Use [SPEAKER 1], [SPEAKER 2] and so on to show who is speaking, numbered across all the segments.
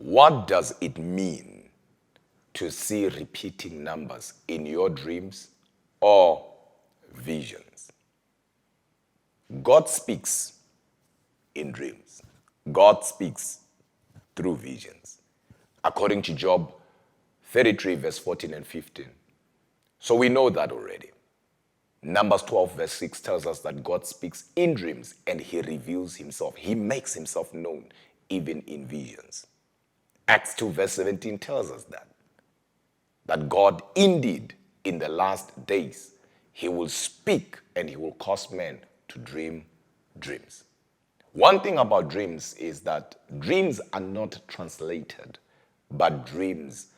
[SPEAKER 1] What does it mean to see repeating numbers in your dreams or visions? God speaks in dreams. God speaks through visions. According to Job 33 verse 14 and 15. So we know that already. Numbers 12 verse 6 tells us that God speaks in dreams and he reveals himself. He makes himself known even in visions. Acts 2 verse 17 tells us that God indeed in the last days, he will speak and he will cause men to dream dreams. One thing about dreams is that dreams are not translated, but dreams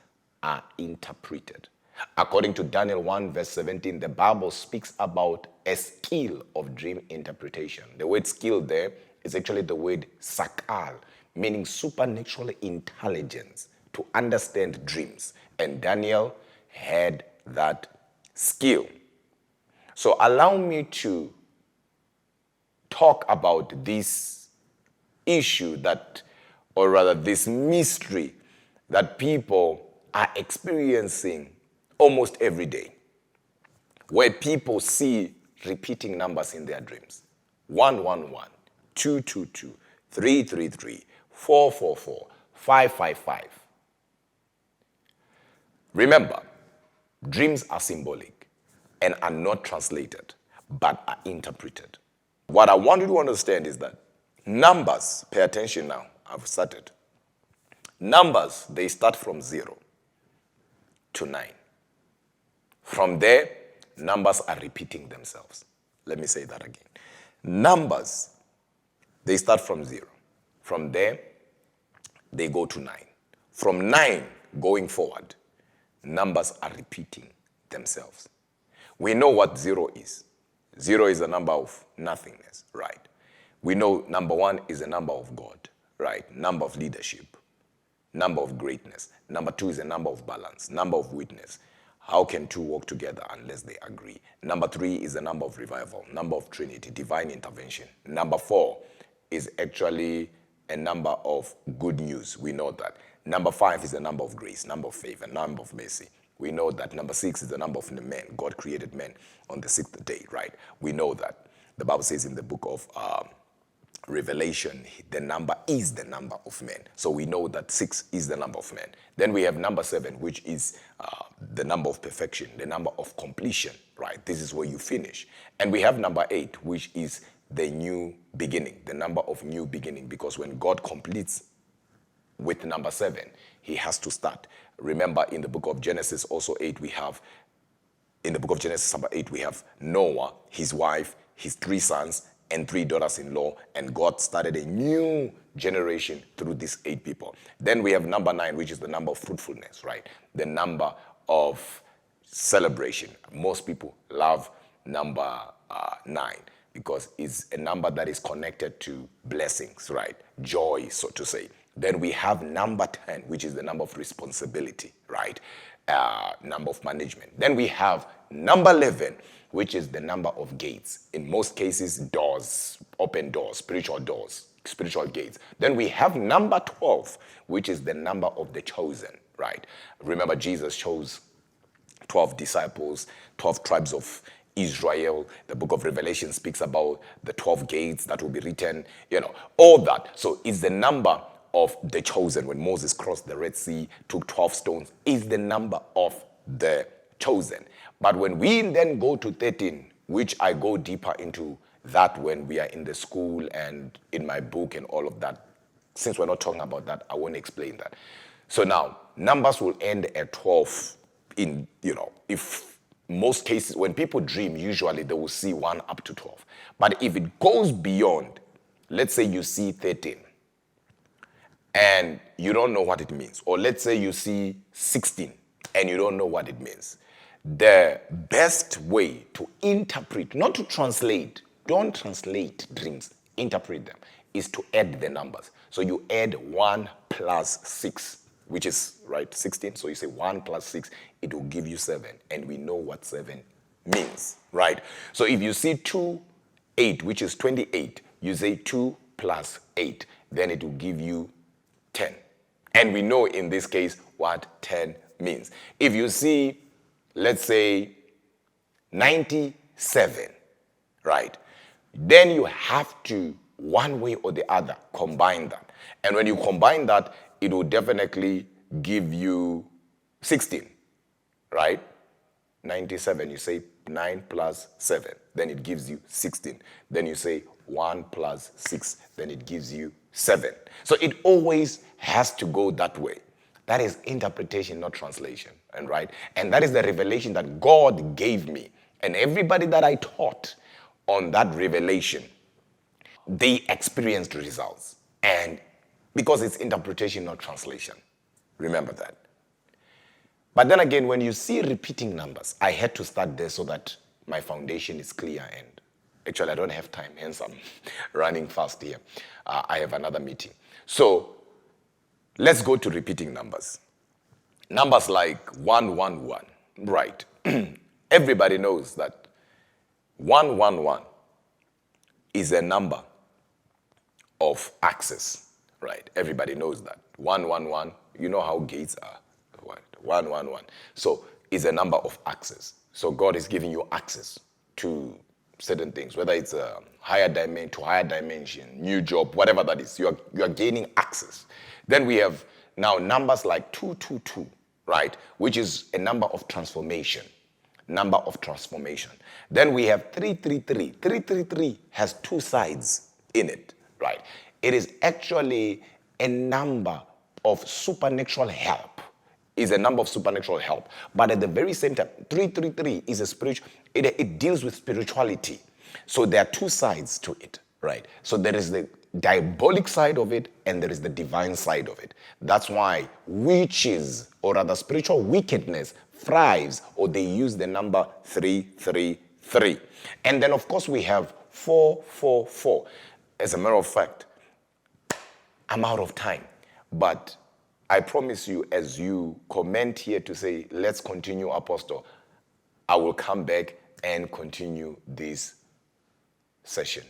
[SPEAKER 1] are interpreted. According to Daniel 1 verse 17, the Bible speaks about a skill of dream interpretation. The word skill there is actually the word sakal, meaning supernatural intelligence to understand dreams. And Daniel had that skill. So allow me to talk about this issue or rather this mystery that people are experiencing almost every day, where people see repeating numbers in their dreams. 111, 222, 333, 444, 555. Remember, dreams are symbolic and are not translated, but are interpreted. What I want you to understand is that numbers, pay attention now, I've started. Numbers, they start from 0 to 9. From there, numbers are repeating themselves. Let me say that again. Numbers, they start from 0. From there, they go to 9. From 9 going forward, numbers are repeating themselves. We know what 0 is. 0 is a number of nothingness, right? We know number 1 is a number of God, right? Number of leadership, number of greatness. Number 2 is a number of balance, number of witness. How can two walk together unless they agree? Number 3 is a number of revival, number of Trinity, divine intervention. Number 4 is actually a number of good news. We know that. Number 5 is a number of grace, number of favor, number of mercy. We know that. Number 6 is the number of the man. God created man on the 6th day, right? We know that. The Bible says in the book of Revelation, the number is the number of men. So we know that 6 is the number of men. Then we have number 7, which is the number of perfection, the number of completion, right? This is where you finish. And we have number 8, which is the new beginning, the number of new beginning, because when God completes with number 7, he has to start. Remember in the book of Genesis also 8, in the book of Genesis number 8, we have Noah, his wife, his 3 sons, and 3 daughters-in-law, and God started a new generation through these 8 people. Then we have number 9, which is the number of fruitfulness, right? The number of celebration. Most people love number 9 because it's a number that is connected to blessings, right? Joy, so to say. Then we have number 10, which is the number of responsibility, right? Number of management. Then we have number 11, which is the number of gates. In most cases, doors, open doors, spiritual gates. Then we have number 12, which is the number of the chosen, right? Remember, Jesus chose 12 disciples, 12 tribes of Israel. The book of Revelation speaks about the 12 gates that will be written, all that. So it's the number of the chosen. When Moses crossed the Red Sea, took 12 stones, is the number of the chosen. But when we then go to 13, which I go deeper into that when we are in the school and in my book and all of that, since we're not talking about that, I won't explain that. So now, numbers will end at 12 if most cases, when people dream, usually they will see 1 up to 12. But if it goes beyond, let's say you see 13, and you don't know what it means. Or let's say you see 16 and you don't know what it means. The best way to interpret, not to translate, don't translate dreams, interpret them, is to add the numbers. So you add 1 plus 6, which is, right, 16. So you say 1 plus 6, it will give you 7. And we know what 7 means, right? So if you see 2, 8, which is 28, you say 2 plus 8, then it will give you 10. And we know in this case what 10 means. If you see, let's say, 97, right? Then you have to, one way or the other, combine that. And when you combine that, it will definitely give you 16, right? 97, you say 9 plus 7, then it gives you 16. Then you say 1 plus 6, then it gives you 7. So it always has to go that way. That is interpretation, not translation, and right? And that is the revelation that God gave me. And everybody that I taught on that revelation, they experienced results. And because it's interpretation, not translation. Remember that. But then again, when you see repeating numbers, I had to start there so that my foundation is clear. And actually, I don't have time, hence I'm running fast here. I have another meeting. So let's go to repeating numbers. Numbers like 111, right? Everybody knows that 111 is a number of access, right? Everybody knows that. 111, you know how gates are. 111. So it's a number of access. So God is giving you access to certain things, whether it's a higher dimension, new job, whatever that is. You are gaining access. Then we have now numbers like 222, right? Which is a number of transformation. Number of transformation. Then we have 333. 333 has two sides in it, right? It is actually a number of supernatural help. Is a number of supernatural help. But at the very same time, 333 is a spiritual, it deals with spirituality. So there are two sides to it, right? So there is the diabolic side of it and there is the divine side of it. That's why witches, or rather spiritual wickedness, thrives, or they use the number 333. And then of course we have 444. As a matter of fact, I'm out of time, but I promise you, as you comment here to say, let's continue, Apostle, I will come back and continue this session.